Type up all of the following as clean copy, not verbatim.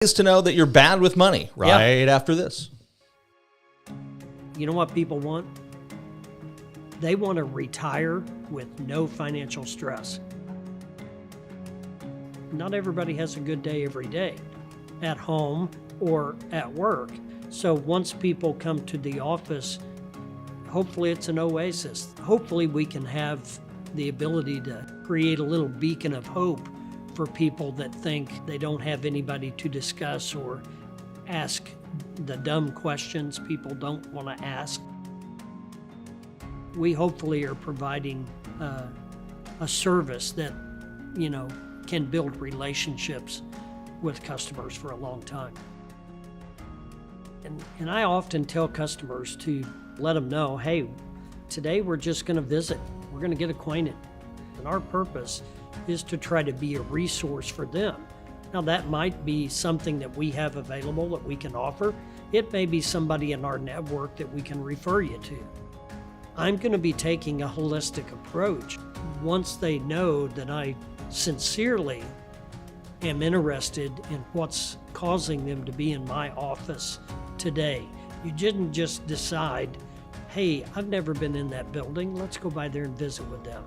Is to know that you're bad with money right after this. You know what people want? They want to retire with no financial stress. Not everybody has a good day every day, at home or at work. So once people come to the office, hopefully it's an oasis. Hopefully we can have the ability to create a little beacon of hope for people that think they don't have anybody to discuss or ask the dumb questions people don't want to ask. We hopefully are providing a service that, can build relationships with customers for a long time. And I often tell customers to let them know, hey, today we're just going to visit. We're going to get acquainted. And our purpose is to try to be a resource for them. Now that might be something that we have available that we can offer. It may be somebody in our network that we can refer you to. I'm going to be taking a holistic approach. Once they know that I sincerely am interested in what's causing them to be in my office today. You didn't just decide, hey, I've never been in that building. Let's go by there and visit with them.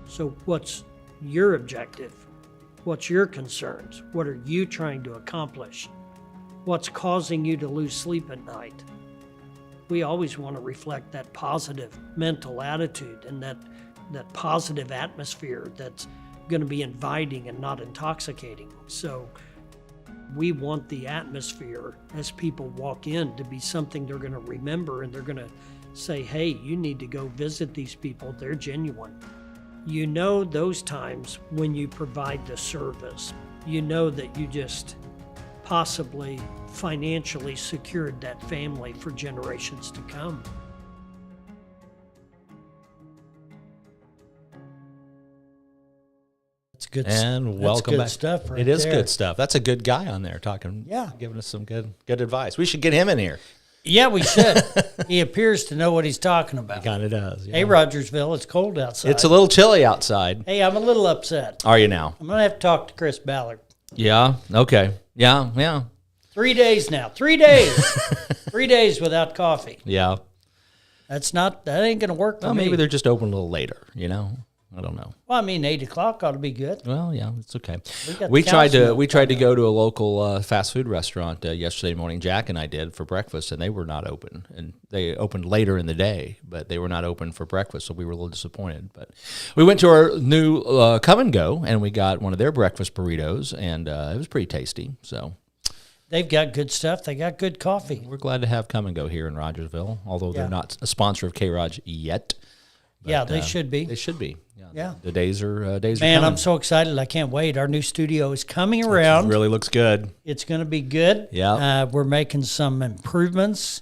So what's your objective? What's your concerns? What are you trying to accomplish? What's causing you to lose sleep at night? We always want to reflect that positive mental attitude and that positive atmosphere that's going to be inviting and not intoxicating. So we want the atmosphere as people walk in to be something they're going to remember, and they're going to say, hey, you need to go visit these people. They're genuine. You know those times when you provide the service, you know that you just possibly financially secured that family for generations to come. That's good. And welcome back. Stuff right it is there. good stuff. That's a good guy on there talking, giving us some good advice. We should get him in here. Yeah, we should. He appears to know what he's talking about. He kind of does. Yeah. Hey, Rogersville, it's cold outside. It's a little chilly outside. Hey, I'm a little upset. Are you now? I'm going to have to talk to Chris Ballard. Yeah. Okay. Yeah. 3 days now. 3 days. 3 days without coffee. Yeah. That ain't going to work for me. Maybe they're just open a little later, I don't know. Well, I mean, 8 o'clock ought to be good. Well, yeah, it's okay. We tried to go to a local fast food restaurant yesterday morning. Jack and I did for breakfast, and they were not open. And they opened later in the day, but they were not open for breakfast, so we were a little disappointed. But we went to our new Come and Go, and we got one of their breakfast burritos, and it was pretty tasty. So they've got good stuff. They got good coffee. We're glad to have Come and Go here in Rogersville, although they're not a sponsor of K-ROG yet. But, yeah, they should be. They should be. Yeah. The days are Man, coming. I'm so excited. I can't wait. Our new studio is coming around. It really looks good. It's going to be good. Yeah. We're making some improvements.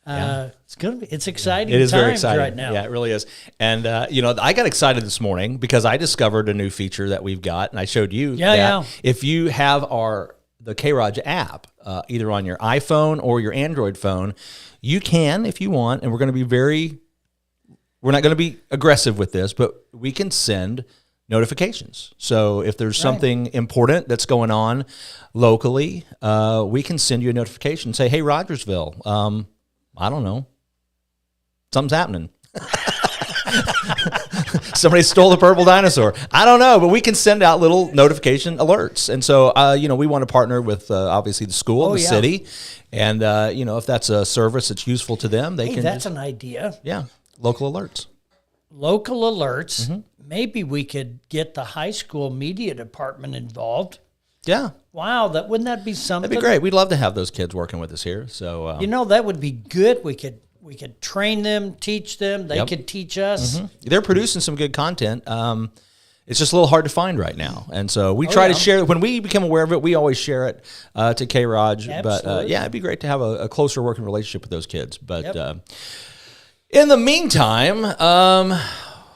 It's exciting. It is very times exciting right now. Yeah, it really is. And I got excited this morning because I discovered a new feature that we've got, and I showed you that if you have the K-ROG app, either on your iPhone or your Android phone, you can, if you want, and we're not going to be aggressive with this, but we can send notifications. So if there's something important that's going on locally, we can send you a notification. Say, hey, Rogersville, I don't know, something's happening. Somebody stole the purple dinosaur. I don't know, but we can send out little notification alerts. And so, we want to partner with, obviously, the school, the city. And, if that's a service that's useful to them, they can. That's an idea. Yeah. Local alerts. Mm-hmm. Maybe we could get the high school media department involved. Yeah. Wow, wouldn't that be something? That'd be great. We'd love to have those kids working with us here. So that would be good. We could train them, teach them. They could teach us. Mm-hmm. They're producing some good content. It's just a little hard to find right now. And so we try to share it. When we become aware of it, we always share it to K-ROG. But it'd be great to have a closer working relationship with those kids. But in the meantime,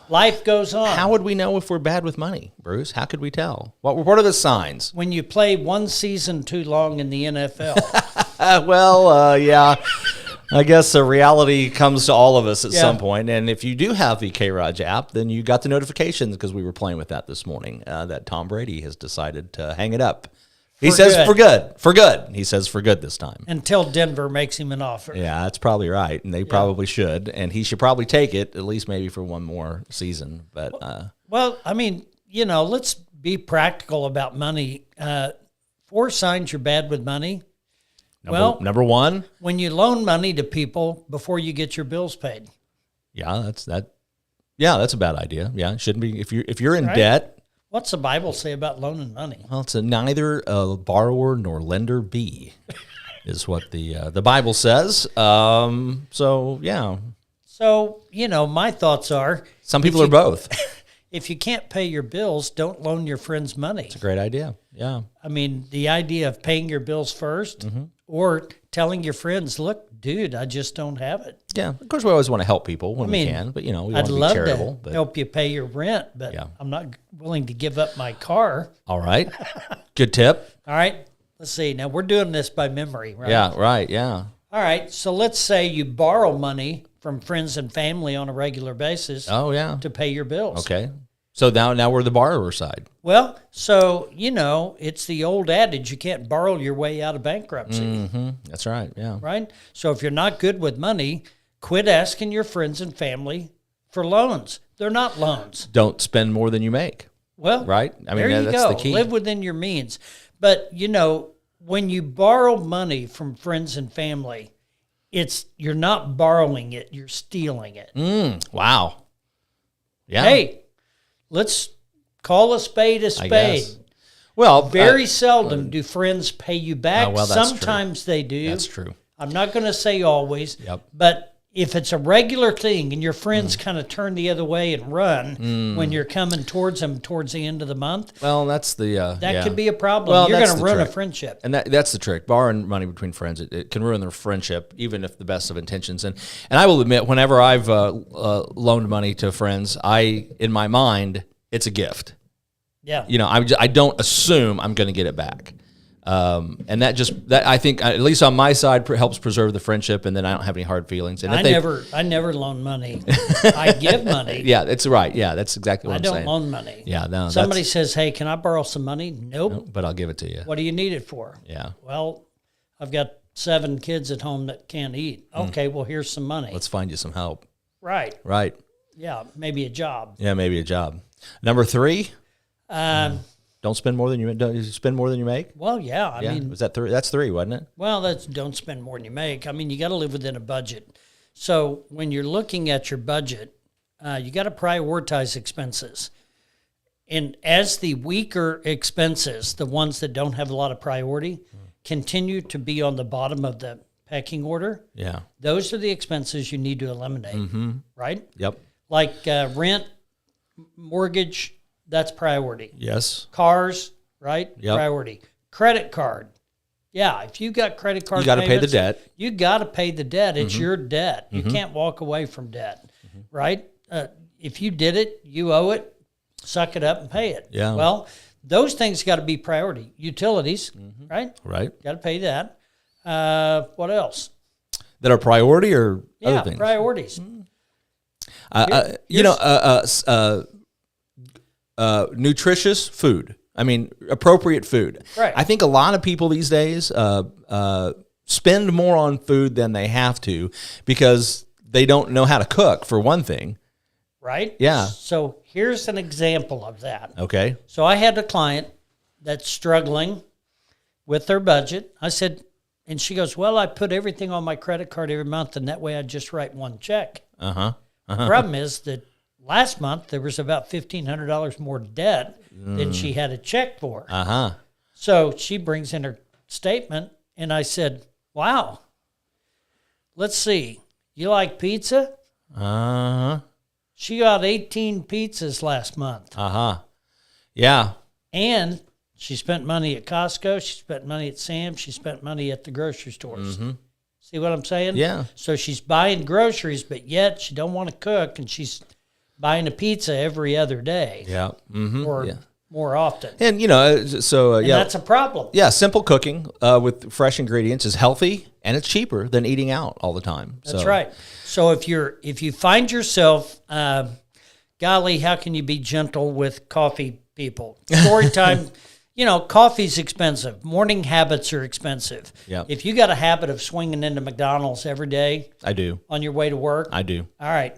life goes on. How would we know if we're bad with money, Bruce? How could we tell? What are the signs? When you play one season too long in the NFL. Yeah. I guess the reality comes to all of us at some point. And if you do have the K-ROG app, then you got the notifications because we were playing with that this morning that Tom Brady has decided to hang it up He says for good. He says for good this time. Until Denver makes him an offer. Yeah, that's probably right, and they probably should, and he should probably take it at least maybe for one more season. But well, I mean, let's be practical about money. 4 signs you're bad with money. Number one, when you loan money to people before you get your bills paid. Yeah, that's a bad idea. Yeah, it shouldn't be. If you're in debt. What's the Bible say about loaning money? Well, it's neither a borrower nor lender be, is what the Bible says. So yeah. So my thoughts are some people are both. If you can't pay your bills, don't loan your friends money. It's a great idea. Yeah. I mean, the idea of paying your bills first, or telling your friends, "Look, dude, I just don't have it." Yeah, of course we always want to help people when we can, but we want to be charitable. I'd love to help you pay your rent, but I'm not willing to give up my car. All right, good tip. All right, let's see. Now we're doing this by memory, right? Yeah, right. Yeah. All right, so let's say you borrow money from friends and family on a regular basis. Oh yeah, to pay your bills. Okay. So now we're the borrower side. Well, so, it's the old adage, you can't borrow your way out of bankruptcy. Mm-hmm. That's right, yeah. Right? So if you're not good with money, quit asking your friends and family for loans. They're not loans. Don't spend more than you make. Well, right? I mean, that's the key. Live within your means. But, when you borrow money from friends and family, you're not borrowing it, you're stealing it. Wow. Yeah. Hey, let's call a spade a spade. Well, very seldom do friends pay you back. Well, sometimes they do. That's true. I'm not going to say always. Yep. But if it's a regular thing and your friends kind of turn the other way and run when you're coming towards them towards the end of the month, well, that's the that could be a problem. Well, you're going to ruin a friendship. And that's the trick. Borrowing money between friends, it can ruin their friendship, even if the best of intentions. And I will admit, whenever I've loaned money to friends, in my mind, it's a gift. Yeah. I don't assume I'm going to get it back. And that I think, at least on my side, helps preserve the friendship, and then I don't have any hard feelings. And I never loan money. I give money. Yeah, that's right. Yeah, that's exactly what I'm saying. I don't loan money. Yeah, no. Somebody says, "Hey, can I borrow some money?" Nope. No, but I'll give it to you. What do you need it for? Yeah. Well, I've got 7 kids at home that can't eat. Okay, well, here's some money. Let's find you some help. Right. Right. Yeah, maybe a job. Yeah, maybe a job. Number 3. Don't spend more than you spend more than you make. Well, yeah. I mean, was that 3? That's 3, wasn't it? Well, that's don't spend more than you make. I mean, you got to live within a budget. So when you're looking at your budget, you got to prioritize expenses. And as the weaker expenses, the ones that don't have a lot of priority, continue to be on the bottom of the pecking order. Yeah. Those are the expenses you need to eliminate. Right. Yep. Like rent, mortgage. That's priority. Yes. Cars, right? Yep. Priority. Credit card. Yeah, if you got credit card you got to pay the debt. You got to pay the debt. It's your debt. You can't walk away from debt, right? If you did it, you owe it. Suck it up and pay it. Yeah. Well, those things got to be priority. Utilities, right? Right. Got to pay that. What else? That are priority or other things? Priorities. Nutritious food. I mean, appropriate food. Right. I think a lot of people these days spend more on food than they have to because they don't know how to cook, for one thing. Right? Yeah. So here's an example of that. Okay. So I had a client that's struggling with their budget. I said, and she goes, "Well, I put everything on my credit card every month, and that way I just write one check." The problem is that last month there was about $1,500 more debt than she had a check for. So she brings in her statement, and I said, "Wow, let's see. You like pizza?" She got 18 pizzas last month. Yeah. And she spent money at Costco. She spent money at Sam's. She spent money at the grocery stores. See what I'm saying? Yeah. So she's buying groceries, but yet she don't want to cook, and she's buying a pizza every other day. Yeah. Or more often. And, that's a problem. Yeah, simple cooking with fresh ingredients is healthy, and it's cheaper than eating out all the time. That's right. So if you find yourself, golly, how can you be gentle with coffee people? Story time Coffee's expensive. Morning habits are expensive. Yep. If you got a habit of swinging into McDonald's every day, I do. On your way to work, I do. All right,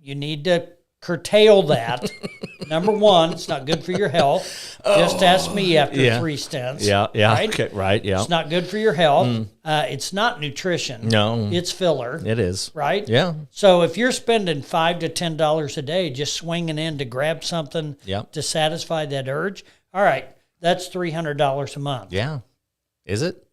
you need to curtail that. Number one, it's not good for your health. Just ask me after 3 stents. Yeah. Right? Okay, right. Yeah. It's not good for your health. It's not nutrition. No. It's filler. It is. Right? Yeah. So if you're spending $5 to $10 a day just swinging in to grab something to satisfy that urge, all right, that's $300 a month. Yeah. Is it?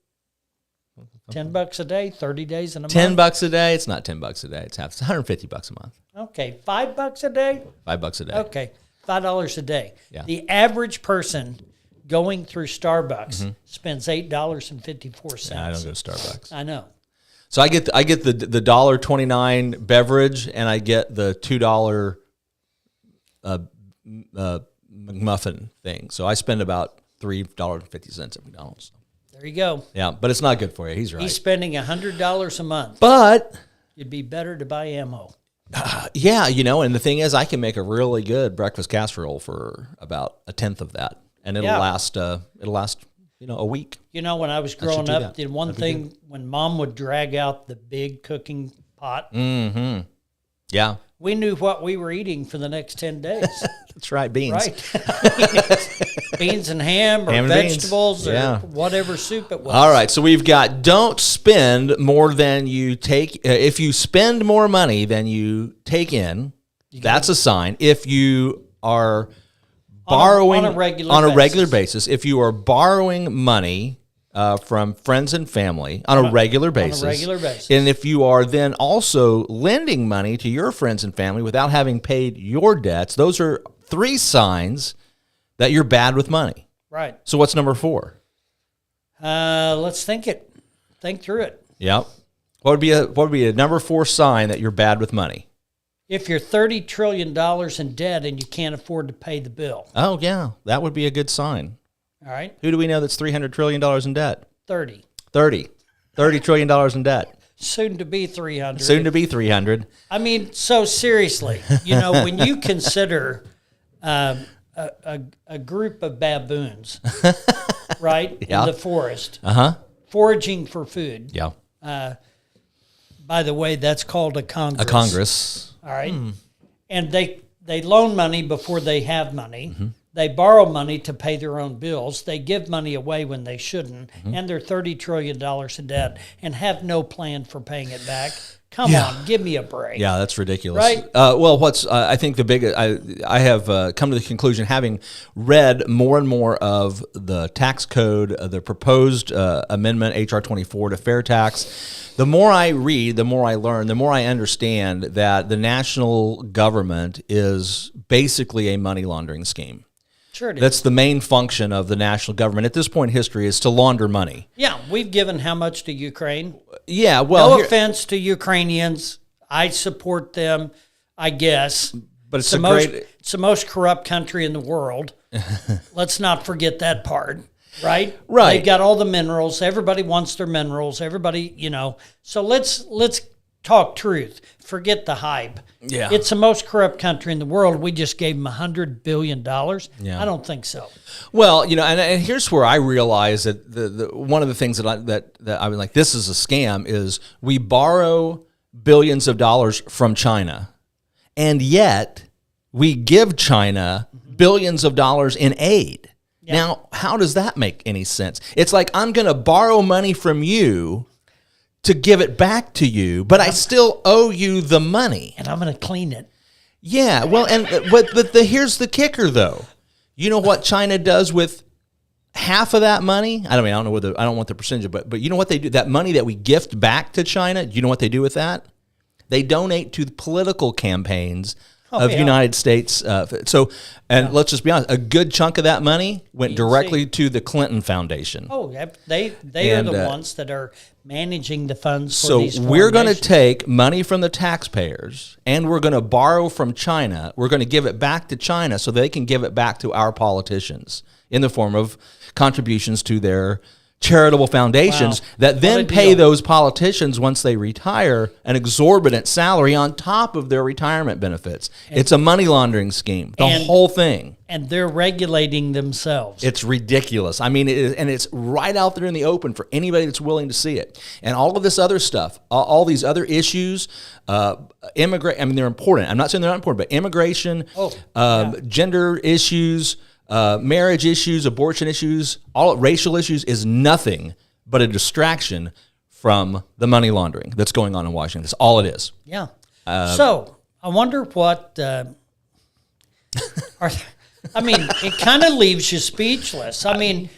$10 a day, 30 days in a month. $10 a day. It's not $10 a day. It's $150 a month. Okay, $5 a day. $5 a day. Okay, $5 a day. Yeah. The average person going through Starbucks spends $8.54. Yeah, I don't go to Starbucks. I know. So I get the $1.29 beverage, and I get the $2 McMuffin thing. So I spend about $3.50 at McDonald's. There you go. Yeah, but it's not good for you. He's right. He's spending $100 a month. But it'd be better to buy ammo. Yeah, and the thing is, I can make a really good breakfast casserole for about a tenth of that, and it'll last. It'll last, a week. When I was growing up, the one thing when Mom would drag out the big cooking pot, yeah, we knew what we were eating for the next 10 days. That's right, beans. Right, beans and ham or vegetables or whatever soup it was. All right, so we've got don't spend more than you take. If you spend more money than you take in, that's a sign. If you are borrowing on a regular basis, if you are borrowing money from friends and family on a regular basis, and if you are then also lending money to your friends and family without having paid your debts, those are 3 signs that you're bad with money. Right. So what's number 4? Let's think through it. Yep. What would be a number 4 sign that you're bad with money? If you're $30 trillion in debt and you can't afford to pay the bill. Oh yeah, that would be a good sign. All right. Who do we know that's $300 trillion in debt? 30 trillion in debt. Soon to be 300. Soon to be 300. I mean, so seriously, when you consider a group of baboons, right, in the forest, foraging for food. Yeah. By the way, that's called a Congress. A Congress. All right. And they loan money before they have money. They borrow money to pay their own bills. They give money away when they shouldn't. And they're $30 trillion in debt and have no plan for paying it back. Come on, give me a break. Yeah, that's ridiculous. Right? I think the big, I have come to the conclusion, having read more and more of the tax code, the proposed amendment, H.R. 24 to fair tax, the more I read, the more I learn, the more I understand that the national government is basically a money laundering scheme. Sure it is. That's the main function of the national government at this point in history, is to launder money. Yeah, we've given how much to Ukraine? Yeah, well, no offense to Ukrainians. I support them, I guess. But it's the most corrupt country in the world. Let's not forget that part, right? Right. They've got all the minerals. Everybody wants their minerals. Everybody, So let's talk truth. Forget the hype. Yeah. It's the most corrupt country in the world. We just gave them $100 billion. Yeah. I don't think so. Well, and here's where I realize that the one of the things that I was like, this is a scam, is we borrow billions of dollars from China, and yet we give China billions of dollars in aid. Yeah. Now, how does that make any sense? It's like, I'm going to borrow money from you to give it back to you, but I still owe you the money, and I'm going to clean it. Yeah, well, but here's the kicker, though. You know what China does with half of that money? I don't want the percentage, but you know what they do? That money that we gift back to China, do you know what they do with that? They donate to the political campaigns of United States. Let's just be honest, a good chunk of that money went directly to the Clinton Foundation. Oh, they are the ones that are managing the funds for these foreign So we're going to nations. take money from the taxpayers, and we're going to borrow from China. We're going to give it back to China so they can give it back to our politicians in the form of contributions to their charitable foundations that then pay those politicians, once they retire, an exorbitant salary on top of their retirement benefits. It's a money laundering scheme, the whole thing. And they're regulating themselves. It's ridiculous. I mean, and it's right out there in the open for anybody that's willing to see it. And all of this other stuff, all these other issues, they're important. I'm not saying they're not important, but immigration, gender issues, marriage issues, abortion issues, all racial issues is nothing but a distraction from the money laundering that's going on in Washington. That's all it is. Yeah. So I wonder what it kind of leaves you speechless. I mean,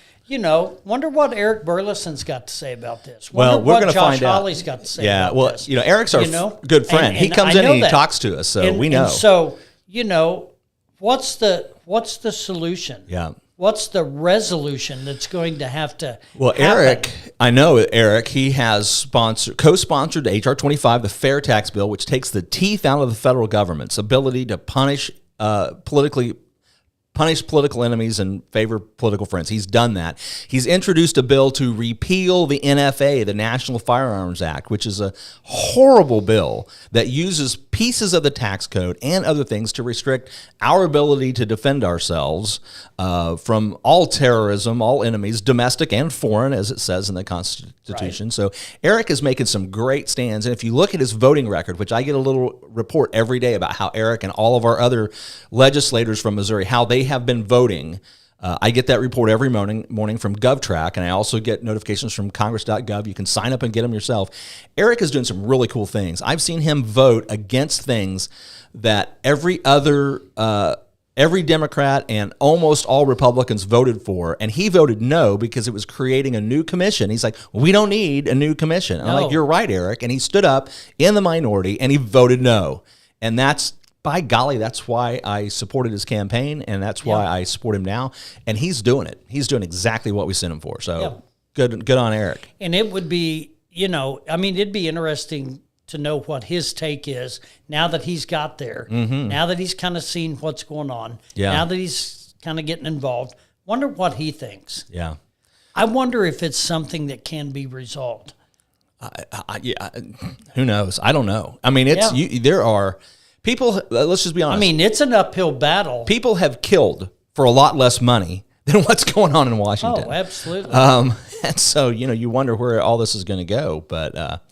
wonder what Eric Burleson's got to say about this. Wonder we're going to find out. Josh Hawley's got to say about this. Eric's our good friend. He comes in and he talks to us, so we know. And so, what's the solution? Yeah. What's the resolution that's going to have to happen? Eric, I know Eric, he has co-sponsored H.R. 25, the fair tax bill, which takes the teeth out of the federal government's ability to punish political enemies and favor political friends. He's done that. He's introduced a bill to repeal the NFA, the National Firearms Act, which is a horrible bill that uses pieces of the tax code and other things to restrict our ability to defend ourselves from all terrorism, all enemies, domestic and foreign, as it says in the Constitution. Right. So Eric is making some great stands. And if you look at his voting record, which I get a little report every day about how Eric and all of our other legislators from Missouri, how they have been voting. I get that report every morning from GovTrack, and I also get notifications from Congress.gov. You can sign up and get them yourself. Eric is doing some really cool things. I've seen him vote against things that every Democrat and almost all Republicans voted for, and he voted no because it was creating a new commission. He's like, we don't need a new commission. And I'm like, you're right, Eric. And he stood up in the minority, and he voted no. And by golly, that's why I supported his campaign, and that's why I support him now. And he's doing it. He's doing exactly what we sent him for. So good on Eric. And it would be, it'd be interesting to know what his take is now that he's got there, now that he's kind of seen what's going on, now that he's kind of getting involved. Wonder what he thinks. Yeah. I wonder if it's something that can be resolved. Who knows? I don't know. I mean, there are... People, let's just be honest. I mean, it's an uphill battle. People have killed for a lot less money than what's going on in Washington. Oh, absolutely. And so, you wonder where all this is going to go. But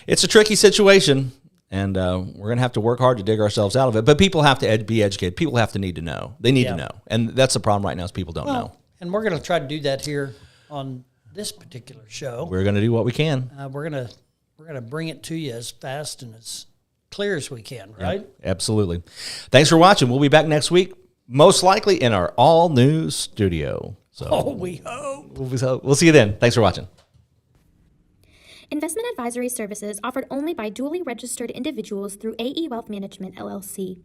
it's a tricky situation, and we're going to have to work hard to dig ourselves out of it. But people have to be educated. People have to need to know. They need to know. And that's the problem right now is people don't know. And we're going to try to do that here on this particular show. We're going to do what we can. We're going to bring it to you as fast and as clear as we can, right? Yeah, absolutely. Thanks for watching. We'll be back next week, most likely in our all-new studio. So we hope. We'll see you then. Thanks for watching. Investment advisory services offered only by duly registered individuals through AE Wealth Management, LLC.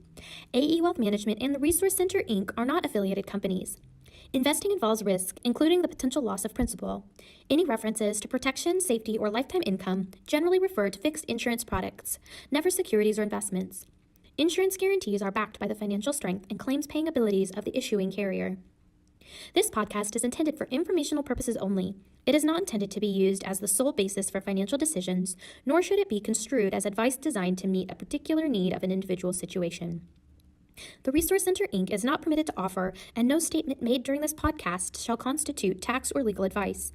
AE Wealth Management and the Resource Center, Inc. are not affiliated companies. Investing involves risk, including the potential loss of principal. Any references to protection, safety, or lifetime income generally refer to fixed insurance products, never securities or investments. Insurance guarantees are backed by the financial strength and claims-paying abilities of the issuing carrier. This podcast is intended for informational purposes only. It is not intended to be used as the sole basis for financial decisions, nor should it be construed as advice designed to meet a particular need of an individual situation. The Resource Center, Inc. is not permitted to offer, and no statement made during this podcast shall constitute tax or legal advice.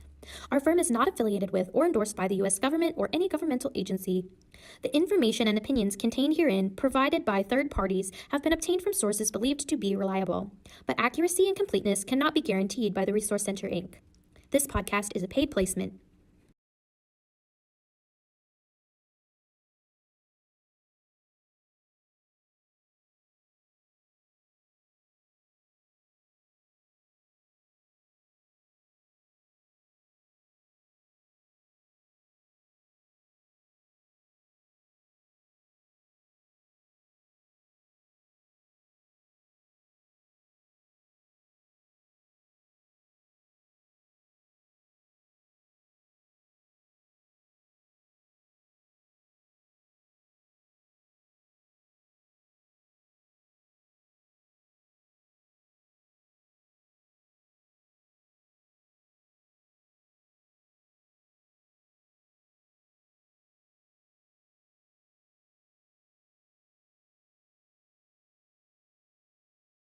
Our firm is not affiliated with or endorsed by the U.S. government or any governmental agency. The information and opinions contained herein, provided by third parties, have been obtained from sources believed to be reliable, but accuracy and completeness cannot be guaranteed by the Resource Center, Inc. This podcast is a paid placement.